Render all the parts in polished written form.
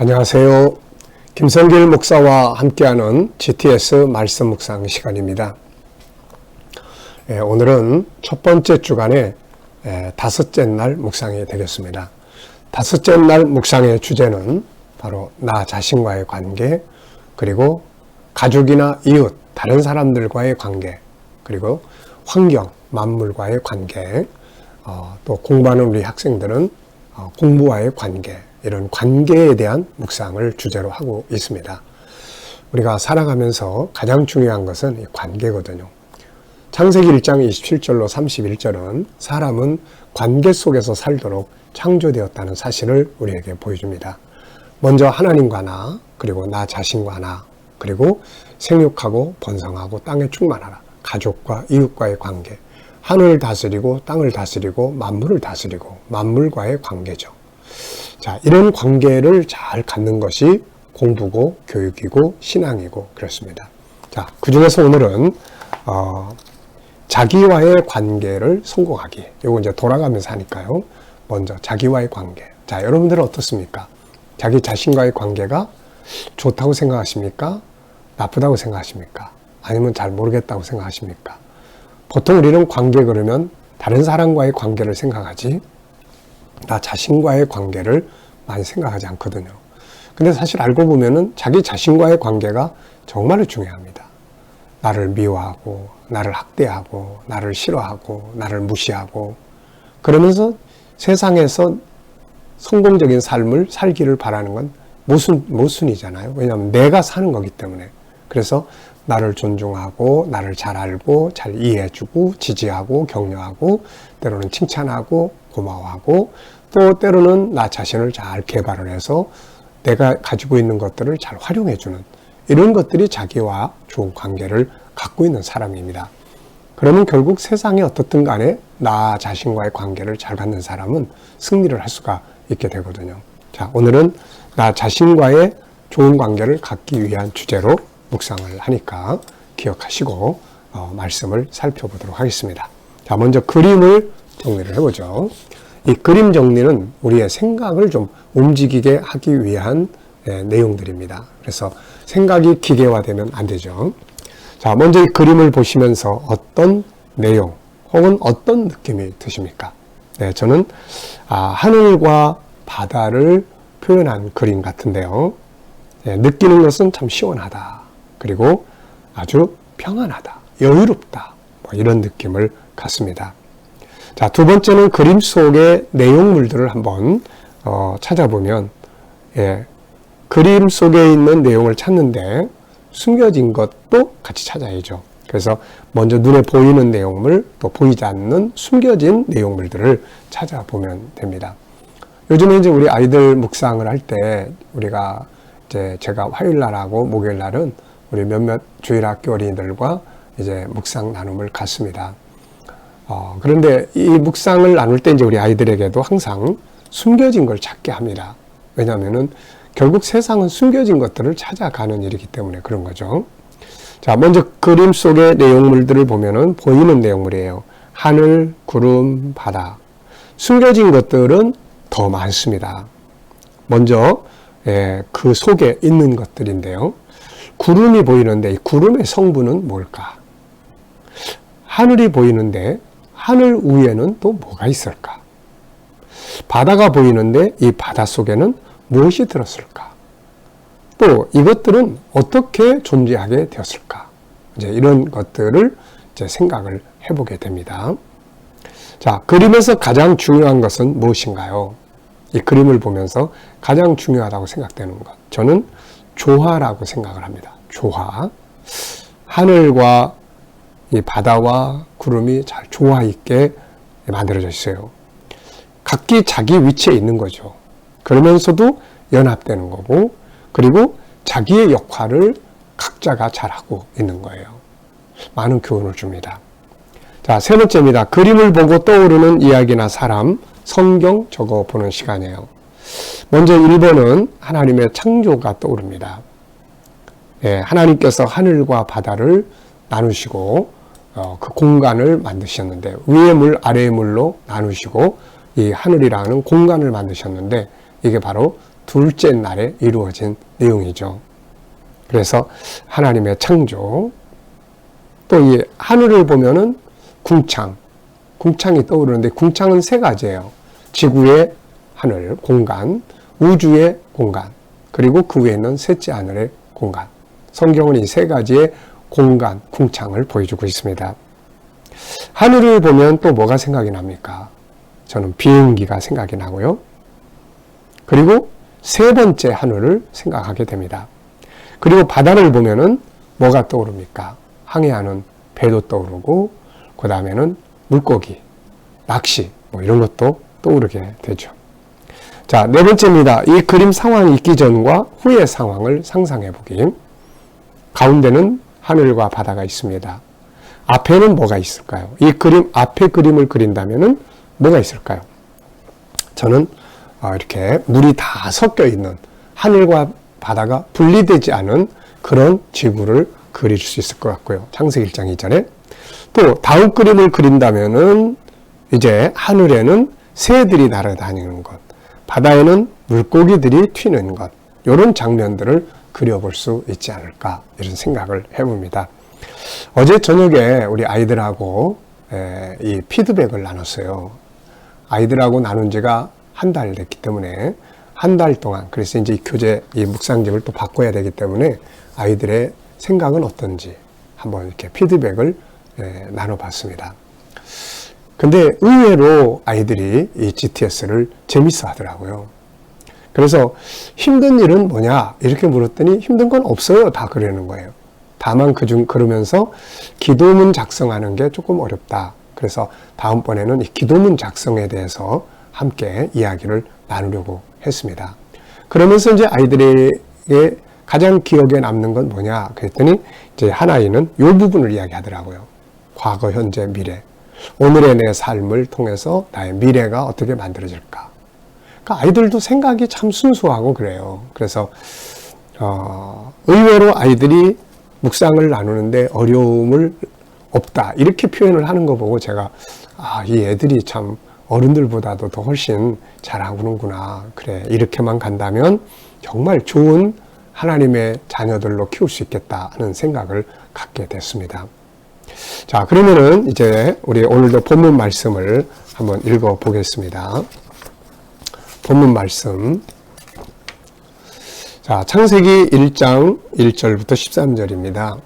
안녕하세요. 김성길 목사와 함께하는 GTS 말씀 묵상 시간입니다. 오늘은 첫 번째 주간의 다섯째 날 묵상이 되겠습니다. 다섯째 날 묵상의 주제는 바로 나 자신과의 관계, 그리고 가족이나 이웃, 다른 사람들과의 관계, 그리고 환경, 만물과의 관계, 또 공부하는 우리 학생들은 공부와의 관계, 이런 관계에 대한 묵상을 주제로 하고 있습니다. 우리가 살아가면서 가장 중요한 것은 이 관계거든요. 창세기 1장 27절로 31절은 사람은 관계 속에서 살도록 창조되었다는 사실을 우리에게 보여줍니다. 먼저 하나님과 나, 그리고 나 자신과 나, 그리고 생육하고 번성하고 땅에 충만하라. 가족과 이웃과의 관계, 하늘을 다스리고 땅을 다스리고 만물을 다스리고 만물과의 관계죠. 자, 이런 관계를 잘 갖는 것이 공부고 교육이고 신앙이고 그렇습니다. 자, 그 중에서 오늘은 자기와의 관계를 성공하기. 이거 이제 돌아가면서 하니까요. 먼저 자기와의 관계. 자, 여러분들은 어떻습니까? 자기 자신과의 관계가 좋다고 생각하십니까? 나쁘다고 생각하십니까? 아니면 잘 모르겠다고 생각하십니까? 보통 우리는 관계 그러면 다른 사람과의 관계를 생각하지 나 자신과의 관계를 많이 생각하지 않거든요. 근데 사실 알고 보면은 자기 자신과의 관계가 정말로 중요합니다. 나를 미워하고, 나를 학대하고, 나를 싫어하고, 나를 무시하고, 그러면서 세상에서 성공적인 삶을 살기를 바라는 건 모순이잖아요. 왜냐하면 내가 사는 거기 때문에. 그래서 나를 존중하고, 나를 잘 알고, 잘 이해해주고, 지지하고, 격려하고, 때로는 칭찬하고, 고마워하고, 또 때로는 나 자신을 잘 개발을 해서 내가 가지고 있는 것들을 잘 활용해주는 이런 것들이 자기와 좋은 관계를 갖고 있는 사람입니다. 그러면 결국 세상에 어떻든 간에 나 자신과의 관계를 잘 갖는 사람은 승리를 할 수가 있게 되거든요. 자, 오늘은 나 자신과의 좋은 관계를 갖기 위한 주제로 묵상을 하니까 기억하시고 말씀을 살펴보도록 하겠습니다. 자, 먼저 그림을 정리를 해보죠. 이 그림 정리는 우리의 생각을 좀 움직이게 하기 위한 내용들입니다. 그래서 생각이 기계화되면 안 되죠. 자, 먼저 이 그림을 보시면서 어떤 내용 혹은 어떤 느낌이 드십니까? 네, 저는 하늘과 바다를 표현한 그림 같은데요. 네, 느끼는 것은 참 시원하다. 그리고 아주 평안하다. 여유롭다. 뭐 이런 느낌을 갖습니다. 자, 두 번째는 그림 속의 내용물들을 한번 찾아보면 그림 속에 있는 내용을 찾는데 숨겨진 것도 같이 찾아야죠. 그래서 먼저 눈에 보이는 내용물, 또 보이지 않는 숨겨진 내용물들을 찾아보면 됩니다. 요즘에 이제 우리 아이들 묵상을 할 때 우리가 이제 제가 화요일 날하고 목요일 날은 우리 몇몇 주일학교 어린이들과 이제 묵상 나눔을 갖습니다. 그런데 이 묵상을 나눌 때 이제 우리 아이들에게도 항상 숨겨진 걸 찾게 합니다. 왜냐하면은 결국 세상은 숨겨진 것들을 찾아가는 일이기 때문에 그런 거죠. 자, 먼저 그림 속의 내용물들을 보면은 보이는 내용물이에요. 하늘, 구름, 바다. 숨겨진 것들은 더 많습니다. 먼저 그 속에 있는 것들인데요. 구름이 보이는데 이 구름의 성분은 뭘까? 하늘이 보이는데 하늘 위에는 또 뭐가 있을까? 바다가 보이는데 이 바다 속에는 무엇이 들었을까? 또 이것들은 어떻게 존재하게 되었을까? 이제 이런 것들을 이제 생각을 해보게 됩니다. 자, 그림에서 가장 중요한 것은 무엇인가요? 이 그림을 보면서 가장 중요하다고 생각되는 것. 저는 조화라고 생각을 합니다. 조화. 하늘과 이 바다와 구름이 잘 조화 있게 만들어져 있어요. 각기 자기 위치에 있는 거죠. 그러면서도 연합되는 거고, 그리고 자기의 역할을 각자가 잘하고 있는 거예요. 많은 교훈을 줍니다. 자, 세 번째입니다. 그림을 보고 떠오르는 이야기나 사람, 성경 적어보는 시간이에요. 먼저 1번은 하나님의 창조가 떠오릅니다. 하나님께서 하늘과 바다를 나누시고 그 공간을 만드셨는데 위의 물, 아래의 물로 나누시고 이 하늘이라는 공간을 만드셨는데 이게 바로 둘째 날에 이루어진 내용이죠. 그래서 하나님의 창조, 또 이 하늘을 보면은 궁창이 떠오르는데 궁창은 세 가지예요. 지구의 하늘, 공간, 우주의 공간, 그리고 그 위에 있는 셋째 하늘의 공간. 성경은 이 세 가지의 공간, 궁창을 보여주고 있습니다. 하늘을 보면 또 뭐가 생각이 납니까? 저는 비행기가 생각이 나고요. 그리고 세 번째 하늘을 생각하게 됩니다. 그리고 바다를 보면은 뭐가 떠오릅니까? 항해하는 배도 떠오르고, 그 다음에는 물고기, 낚시, 뭐 이런 것도 떠오르게 되죠. 자, 네 번째입니다. 이 그림 상황이 있기 전과 후의 상황을 상상해 보기. 가운데는 하늘과 바다가 있습니다. 앞에는 뭐가 있을까요? 이 그림, 앞에 그림을 그린다면은 뭐가 있을까요? 저는 이렇게 물이 다 섞여 있는, 하늘과 바다가 분리되지 않은 그런 지구를 그릴 수 있을 것 같고요. 창세기 1장 2절에. 또 다음 그림을 그린다면은 이제 하늘에는 새들이 날아다니는 것, 바다에는 물고기들이 튀는 것, 이런 장면들을 그려볼 수 있지 않을까, 이런 생각을 해봅니다. 어제 저녁에 우리 아이들하고 이 피드백을 나눴어요. 아이들하고 나눈 지가 한 달 됐기 때문에 한 달 동안, 그래서 이제 이 교재, 이 묵상집을 또 바꿔야 되기 때문에 아이들의 생각은 어떤지 한번 이렇게 피드백을 나눠봤습니다. 근데 의외로 아이들이 이 GTS를 재밌어 하더라고요. 그래서 힘든 일은 뭐냐? 이렇게 물었더니 힘든 건 없어요. 다 그러는 거예요. 다만 그러면서 기도문 작성하는 게 조금 어렵다. 그래서 다음번에는 이 기도문 작성에 대해서 함께 이야기를 나누려고 했습니다. 그러면서 이제 아이들에게 가장 기억에 남는 건 뭐냐? 그랬더니 이제 한 아이는 이 부분을 이야기하더라고요. 과거, 현재, 미래. 오늘의 내 삶을 통해서 나의 미래가 어떻게 만들어질까? 그러니까 아이들도 생각이 참 순수하고 그래요. 그래서 의외로 아이들이 묵상을 나누는데 어려움을 없다, 이렇게 표현을 하는 거 보고 제가 이 애들이 참 어른들보다도 더 훨씬 잘하는구나. 그래, 이렇게만 간다면 정말 좋은 하나님의 자녀들로 키울 수 있겠다 하는 생각을 갖게 됐습니다. 자, 그러면은 이제 우리 오늘도 본문 말씀을 한번 읽어 보겠습니다. 본문 말씀. 자, 창세기 1장 1절부터 13절입니다.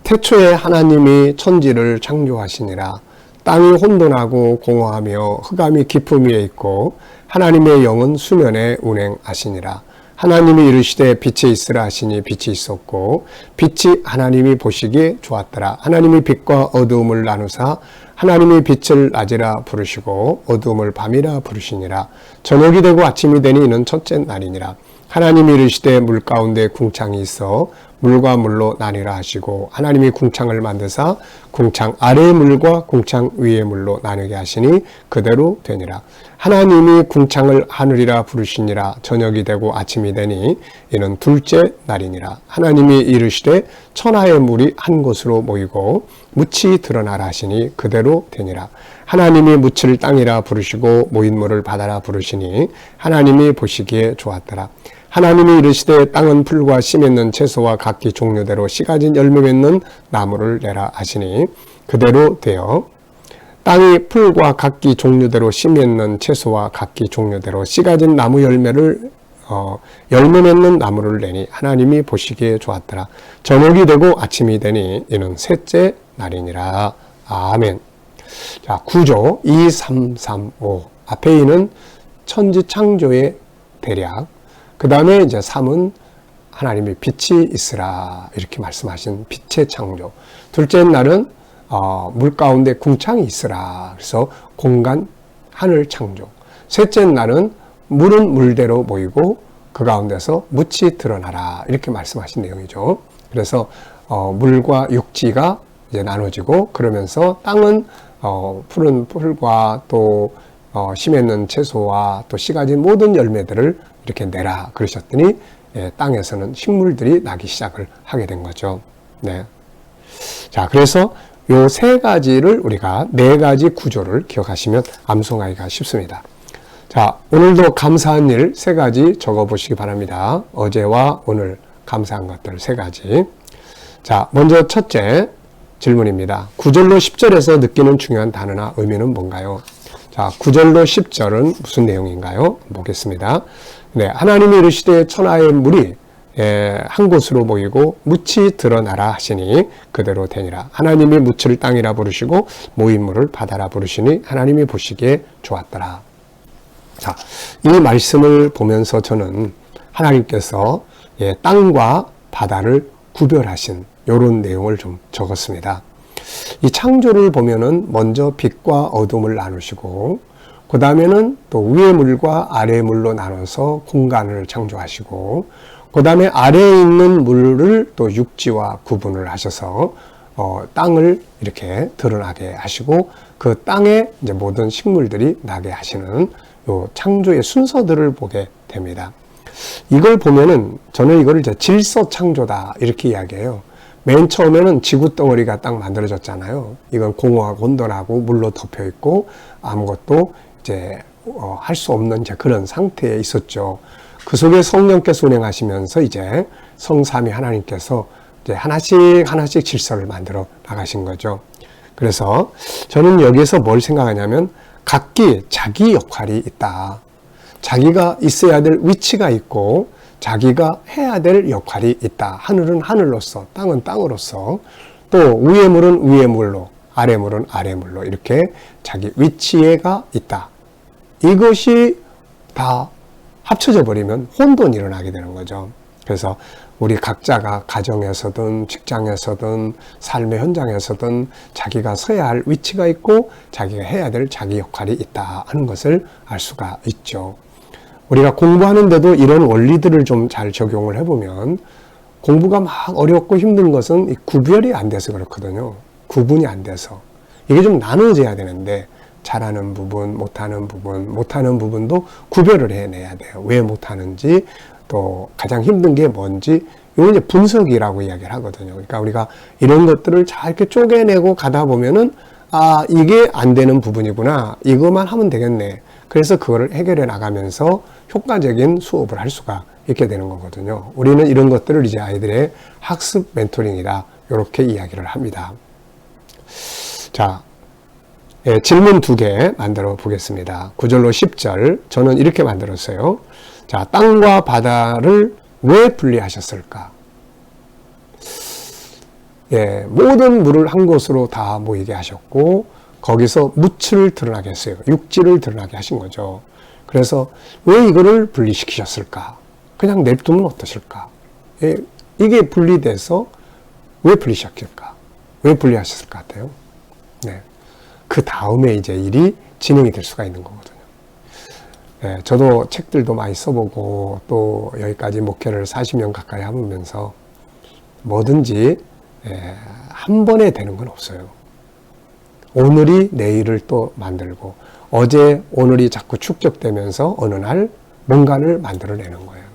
태초에 하나님이 천지를 창조하시니라. 땅이 혼돈하고 공허하며 흑암이 깊음 위에 있고 하나님의 영은 수면에 운행하시니라. 하나님이 이르시되 빛이 있으라 하시니 빛이 있었고 빛이 하나님이 보시기에 좋았더라. 하나님이 빛과 어두움을 나누사 하나님이 빛을 낮이라 부르시고 어두움을 밤이라 부르시니라. 저녁이 되고 아침이 되니 이는 첫째 날이니라. 하나님이 이르시되 물 가운데 궁창이 있어 물과 물로 나뉘라 하시고 하나님이 궁창을 만드사 궁창 아래의 물과 궁창 위의 물로 나누게 하시니 그대로 되니라. 하나님이 궁창을 하늘이라 부르시니라. 저녁이 되고 아침이 되니 이는 둘째 날이니라. 하나님이 이르시되 천하의 물이 한 곳으로 모이고 묻이 드러나라 하시니 그대로 되니라. 하나님이 묻을 땅이라 부르시고 모인 물을 바다라 부르시니 하나님이 보시기에 좋았더라. 하나님이 이르시되 땅은 풀과 씨 맺는 채소와 각기 종류대로 씨 가진 열매 맺는 나무를 내라 하시니 그대로 되어 땅이 풀과 각기 종류대로 씨 맺는 채소와 각기 종류대로 씨 가진 나무 열매를 열매 맺는 나무를 내니 하나님이 보시기에 좋았더라. 저녁이 되고 아침이 되니 이는 셋째 날이니라. 아멘. 자, 구조 2, 3, 3, 5. 앞에 있는 천지 창조의 대략. 그 다음에 이제 3은 하나님의 빛이 있으라 이렇게 말씀하신 빛의 창조. 둘째 날은 물 가운데 궁창이 있으라. 그래서 공간, 하늘 창조. 셋째 날은 물은 물대로 모이고 그 가운데서 묻이 드러나라 이렇게 말씀하신 내용이죠. 그래서 물과 육지가 이제 나눠지고 그러면서 땅은 푸른 풀과 또 씨 맺는 채소와 또 씨 가진 모든 열매들을 이렇게 내라 그러셨더니 땅에서는 식물들이 나기 시작을 하게 된 거죠. 네. 자, 그래서 요 세 가지를 우리가 네 가지 구조를 기억하시면 암송하기가 쉽습니다. 자, 오늘도 감사한 일 3가지 적어보시기 바랍니다. 어제와 오늘 감사한 것들 3가지. 자, 먼저 첫째 질문입니다. 9절로 10절에서 느끼는 중요한 단어나 의미는 뭔가요? 자, 9절로 10절은 무슨 내용인가요? 보겠습니다. 네, 하나님이 이르시되 천하의 물이 한 곳으로 모이고 묻이 드러나라 하시니 그대로 되니라. 하나님이 묻을 땅이라 부르시고 모인 물을 바다라 부르시니 하나님이 보시기에 좋았더라. 자, 이 말씀을 보면서 저는 하나님께서 땅과 바다를 구별하신 이런 내용을 좀 적었습니다. 이 창조를 보면은 먼저 빛과 어둠을 나누시고 그 다음에는 또 위의 물과 아래의 물로 나눠서 공간을 창조하시고 그 다음에 아래에 있는 물을 또 육지와 구분을 하셔서 땅을 이렇게 드러나게 하시고 그 땅에 이제 모든 식물들이 나게 하시는 요 창조의 순서들을 보게 됩니다. 이걸 보면은 저는 이걸 이제 질서 창조다 이렇게 이야기해요. 맨 처음에는 지구 덩어리가 딱 만들어졌잖아요. 이건 공허하고 혼돈하고 물로 덮여 있고 아무것도 이제 할 수 없는 이제 그런 상태에 있었죠. 그 속에 성령께서 운행하시면서 이제 성삼위 하나님께서 이제 하나씩 질서를 만들어 나가신 거죠. 그래서 저는 여기에서 뭘 생각하냐면 각기 자기 역할이 있다. 자기가 있어야 될 위치가 있고 자기가 해야 될 역할이 있다. 하늘은 하늘로서, 땅은 땅으로서, 또 위의 물은 위의 물로, 아래 물은 아래 물로 이렇게 자기 위치가 있다. 이것이 다 합쳐져 버리면 혼돈이 일어나게 되는 거죠. 그래서 우리 각자가 가정에서든 직장에서든 삶의 현장에서든 자기가 서야 할 위치가 있고 자기가 해야 될 자기 역할이 있다 하는 것을 알 수가 있죠. 우리가 공부하는데도 이런 원리들을 좀 잘 적용을 해보면 공부가 막 어렵고 힘든 것은 이 구별이 안 돼서 그렇거든요. 구분이 안 돼서. 이게 좀 나눠져야 되는데 잘하는 부분, 못하는 부분도 구별을 해내야 돼요. 왜 못하는지, 또 가장 힘든 게 뭔지, 이건 이제 분석이라고 이야기를 하거든요. 그러니까 우리가 이런 것들을 잘 이렇게 쪼개내고 가다 보면은, 아, 이게 안 되는 부분이구나. 이것만 하면 되겠네. 그래서 그거를 해결해 나가면서 효과적인 수업을 할 수가 있게 되는 거거든요. 우리는 이런 것들을 이제 아이들의 학습 멘토링이다. 이렇게 이야기를 합니다. 자, 질문 2개 만들어 보겠습니다. 9절로 10절. 저는 이렇게 만들었어요. 자, 땅과 바다를 왜 분리하셨을까? 모든 물을 한 곳으로 다 모이게 하셨고, 거기서 묻을 드러나게 했어요. 육지를 드러나게 하신 거죠. 그래서 왜 이거를 분리시키셨을까? 그냥 냅두면 어떠실까? 이게 분리돼서 왜 분리시켰을까? 왜 분리하셨을 것 같아요? 네. 그 다음에 이제 일이 진행이 될 수가 있는 거거든요. 저도 책들도 많이 써보고 또 여기까지 목회를 40년 가까이 해보면서 뭐든지 한 번에 되는 건 없어요. 오늘이 내일을 또 만들고 어제 오늘이 자꾸 축적되면서 어느 날 뭔가를 만들어내는 거예요.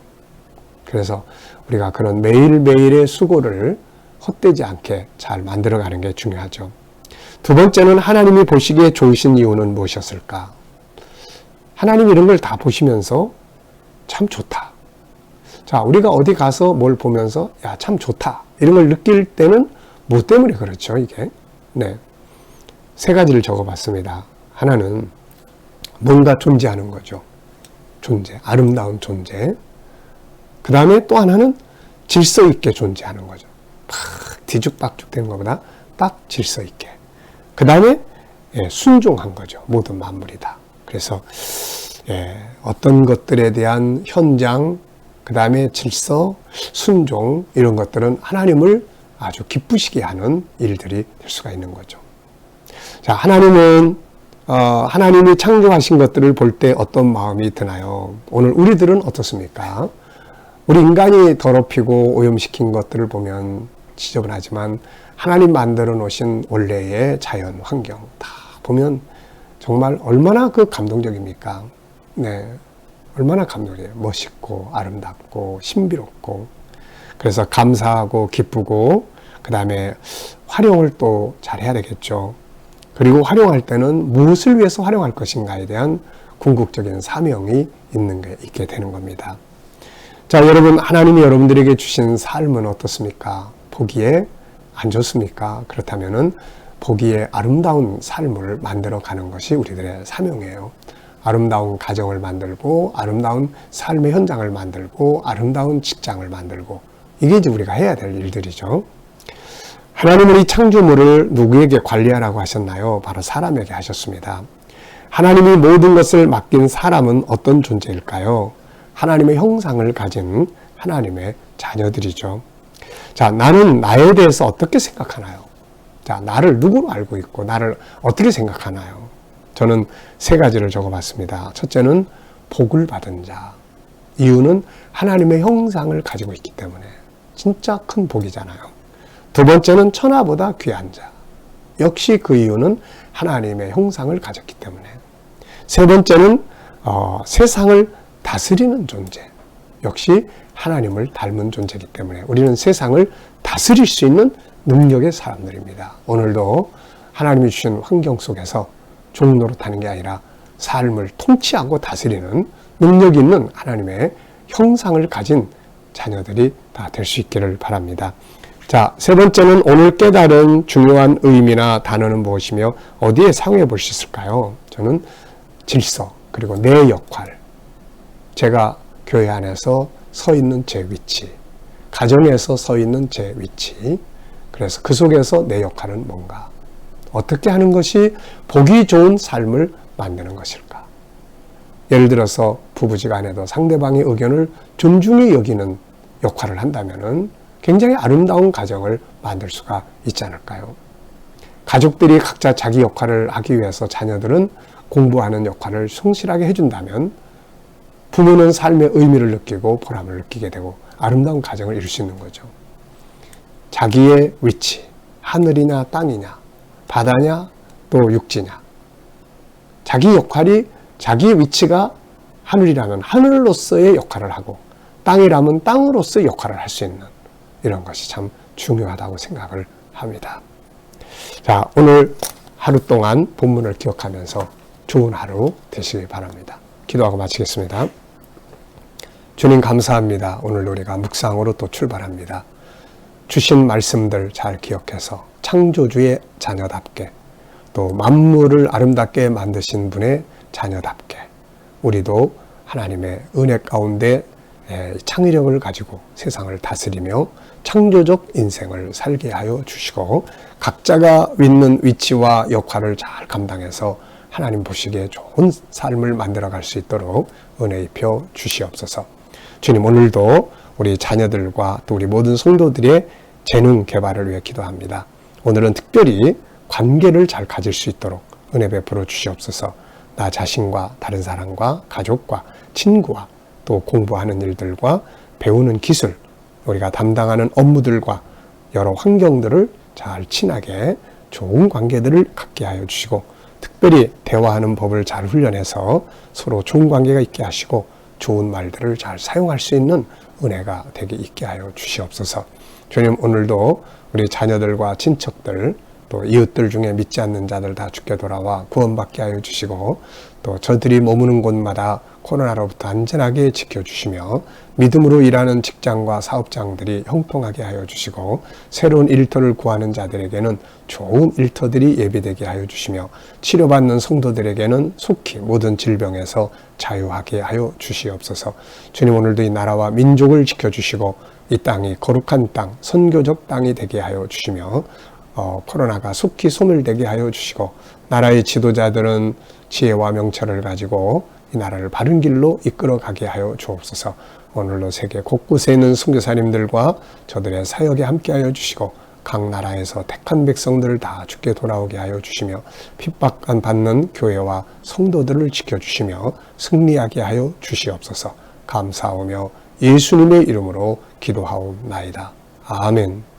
그래서 우리가 그런 매일매일의 수고를 헛되지 않게 잘 만들어가는 게 중요하죠. 2번째는 하나님이 보시기에 좋으신 이유는 무엇이었을까? 하나님이 이런 걸 다 보시면서 참 좋다. 자, 우리가 어디 가서 뭘 보면서 야, 참 좋다. 이런 걸 느낄 때는 뭐 때문에 그렇죠, 이게? 네. 3가지를 적어봤습니다. 하나는 뭔가 존재하는 거죠. 존재, 아름다운 존재. 그 다음에 또 하나는 질서 있게 존재하는 거죠. 막 뒤죽박죽 되는 것보다 딱 질서 있게. 그 다음에 순종한 거죠. 모든 만물이 다. 그래서 어떤 것들에 대한 현장, 그 다음에 질서, 순종 이런 것들은 하나님을 아주 기쁘시게 하는 일들이 될 수가 있는 거죠. 자, 하나님이 창조하신 것들을 볼 때 어떤 마음이 드나요? 오늘 우리들은 어떻습니까? 우리 인간이 더럽히고 오염시킨 것들을 보면 지저분하지만 하나님 만들어 놓으신 원래의 자연 환경 다 보면 정말 얼마나 그 감동적입니까? 네, 얼마나 감동이에요. 멋있고 아름답고 신비롭고. 그래서 감사하고 기쁘고 그 다음에 활용을 또 잘 해야 되겠죠. 그리고 활용할 때는 무엇을 위해서 활용할 것인가에 대한 궁극적인 사명이 있게 되는 겁니다. 자, 여러분, 하나님이 여러분들에게 주신 삶은 어떻습니까? 보기에 안 좋습니까? 그렇다면은 보기에 아름다운 삶을 만들어가는 것이 우리들의 사명이에요. 아름다운 가정을 만들고, 아름다운 삶의 현장을 만들고, 아름다운 직장을 만들고, 이게 이제 우리가 해야 될 일들이죠. 하나님은 이 창조물을 누구에게 관리하라고 하셨나요? 바로 사람에게 하셨습니다. 하나님이 모든 것을 맡긴 사람은 어떤 존재일까요? 하나님의 형상을 가진 하나님의 자녀들이죠. 자, 나는 나에 대해서 어떻게 생각하나요? 자, 나를 누구로 알고 있고 나를 어떻게 생각하나요? 저는 세 가지를 적어봤습니다. 첫째는 복을 받은 자. 이유는 하나님의 형상을 가지고 있기 때문에 진짜 큰 복이잖아요. 두 번째는 천하보다 귀한 자. 역시 그 이유는 하나님의 형상을 가졌기 때문에. 세 번째는 세상을 다스리는 존재. 역시 하나님을 닮은 존재이기 때문에 우리는 세상을 다스릴 수 있는 능력의 사람들입니다. 오늘도 하나님이 주신 환경 속에서 종노릇하는 게 아니라 삶을 통치하고 다스리는 능력 있는 하나님의 형상을 가진 자녀들이 다 될 수 있기를 바랍니다. 자, 세 번째는 오늘 깨달은 중요한 의미나 단어는 무엇이며 어디에 사용해 볼 수 있을까요? 저는 질서, 그리고 내 역할, 제가 교회 안에서 서 있는 제 위치, 가정에서 서 있는 제 위치, 그래서 그 속에서 내 역할은 뭔가, 어떻게 하는 것이 보기 좋은 삶을 만드는 것일까? 예를 들어서 부부지간에도 상대방의 의견을 존중히 여기는 역할을 한다면은 굉장히 아름다운 가정을 만들 수가 있지 않을까요? 가족들이 각자 자기 역할을 하기 위해서 자녀들은 공부하는 역할을 성실하게 해준다면 부모는 삶의 의미를 느끼고 보람을 느끼게 되고 아름다운 가정을 이룰 수 있는 거죠. 자기의 위치, 하늘이냐 땅이냐, 바다냐 또 육지냐, 자기 역할이, 자기 위치가 하늘이라면 하늘로서의 역할을 하고 땅이라면 땅으로서의 역할을 할 수 있는 이런 것이 참 중요하다고 생각을 합니다. 자, 오늘 하루 동안 본문을 기억하면서 좋은 하루 되시길 바랍니다. 기도하고 마치겠습니다. 주님 감사합니다. 오늘 우리가 묵상으로 또 출발합니다. 주신 말씀들 잘 기억해서 창조주의 자녀답게, 또 만물을 아름답게 만드신 분의 자녀답게 우리도 하나님의 은혜 가운데 창의력을 가지고 세상을 다스리며 창조적 인생을 살게 하여 주시고 각자가 있는 위치와 역할을 잘 감당해서 하나님 보시기에 좋은 삶을 만들어갈 수 있도록 은혜 입혀 주시옵소서. 주님, 오늘도 우리 자녀들과 또 우리 모든 성도들의 재능 개발을 위해 기도합니다. 오늘은 특별히 관계를 잘 가질 수 있도록 은혜 베풀어 주시옵소서. 나 자신과 다른 사람과 가족과 친구와 또 공부하는 일들과 배우는 기술, 우리가 담당하는 업무들과 여러 환경들을 잘 친하게 좋은 관계들을 갖게 하여 주시고 특별히 대화하는 법을 잘 훈련해서 서로 좋은 관계가 있게 하시고 좋은 말들을 잘 사용할 수 있는 은혜가 되게 있게 하여 주시옵소서. 주님, 오늘도 우리 자녀들과 친척들 또 이웃들 중에 믿지 않는 자들 다 주께 돌아와 구원받게 하여 주시고 또 저들이 머무는 곳마다 코로나로부터 안전하게 지켜주시며 믿음으로 일하는 직장과 사업장들이 형통하게 하여 주시고 새로운 일터를 구하는 자들에게는 좋은 일터들이 예비되게 하여 주시며 치료받는 성도들에게는 속히 모든 질병에서 자유하게 하여 주시옵소서. 주님, 오늘도 이 나라와 민족을 지켜주시고 이 땅이 거룩한 땅, 선교적 땅이 되게 하여 주시며 코로나가 속히 소멸되게 하여 주시고 나라의 지도자들은 지혜와 명철을 가지고 이 나라를 바른 길로 이끌어 가게 하여 주옵소서. 오늘로 세계 곳곳에 있는 선교사님들과 저들의 사역에 함께하여 주시고 각 나라에서 택한 백성들을 다 주께 돌아오게 하여 주시며 핍박받는 교회와 성도들을 지켜주시며 승리하게 하여 주시옵소서. 감사하며 예수님의 이름으로 기도하옵나이다. 아멘.